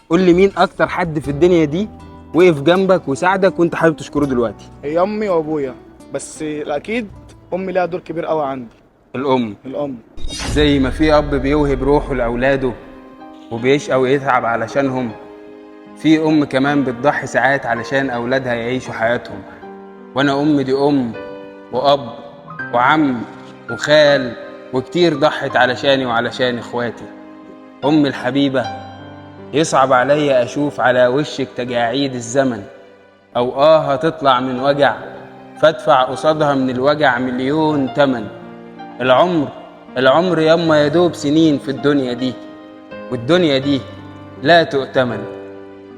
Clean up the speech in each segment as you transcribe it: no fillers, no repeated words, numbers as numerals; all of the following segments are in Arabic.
قول لي مين اكتر حد في الدنيا دي وقف جنبك وساعدك وانت حابب تشكره دلوقتي؟ هي امي وابويا، بس الاكيد امي ليها دور كبير قوي عندي. الام. الام. زي ما في اب بيوهب روحه لاولاده وبيشقى ويتعب علشانهم، في ام كمان بتضحي ساعات علشان اولادها يعيشوا حياتهم. وانا امي دي ام واب وعم وخال وكتير ضحت علشاني وعلشان اخواتي. امي الحبيبه، يصعب عليا اشوف على وشك تجاعيد الزمن، او هتطلع من وجع فادفع قصادها من الوجع مليون تمن. العمر العمر ياما يدوب سنين في الدنيا دي، والدنيا دي لا تؤتمن.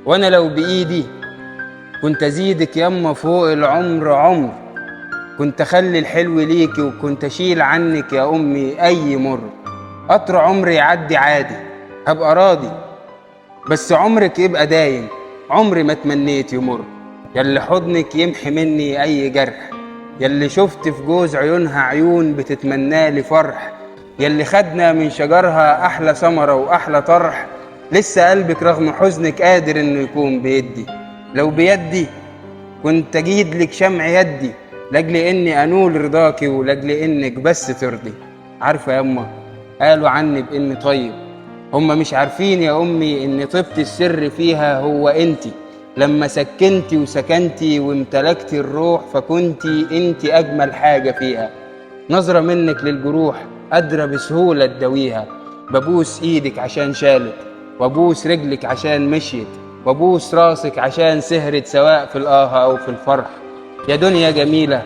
وانا لو بايدي كنت ازيدك ياما فوق العمر عمر، كنت اخلي الحلو ليكي وكنت اشيل عنك يا امي اي مر. قطر عمري يعدي عادي هبقى راضي، بس عمرك يبقى دايم، عمري ما تمنيت يمر. ياللي حضنك يمحي مني اي جرح، ياللي شفت في جوز عيونها عيون بتتمنالي فرح، ياللي خدنا من شجرها احلى ثمره واحلى طرح. لسه قلبك رغم حزنك قادر انه يكون بيدي. لو بيدي كنت اجيد لك شمع يدي، لاجل اني انول رضاكي ولاجل انك بس ترضي. عارفه ياما قالوا عني باني طيب، هما مش عارفين يا امي ان طبت السر فيها هو انتي. لما سكنتي وسكنتي وامتلكتي الروح فكنتي انتي اجمل حاجه فيها. نظره منك للجروح قادره بسهوله تداويها. ببوس ايدك عشان شالت، وابوس رجلك عشان مشيت، وابوس راسك عشان سهرت سواء في الآه او في الفرح. يا دنيا جميله،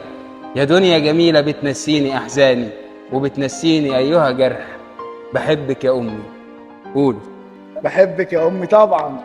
يا دنيا جميله بتنسيني احزاني وبتنسيني ايها جرح. بحبك يا امي. قول. بحبك يا امي طبعا.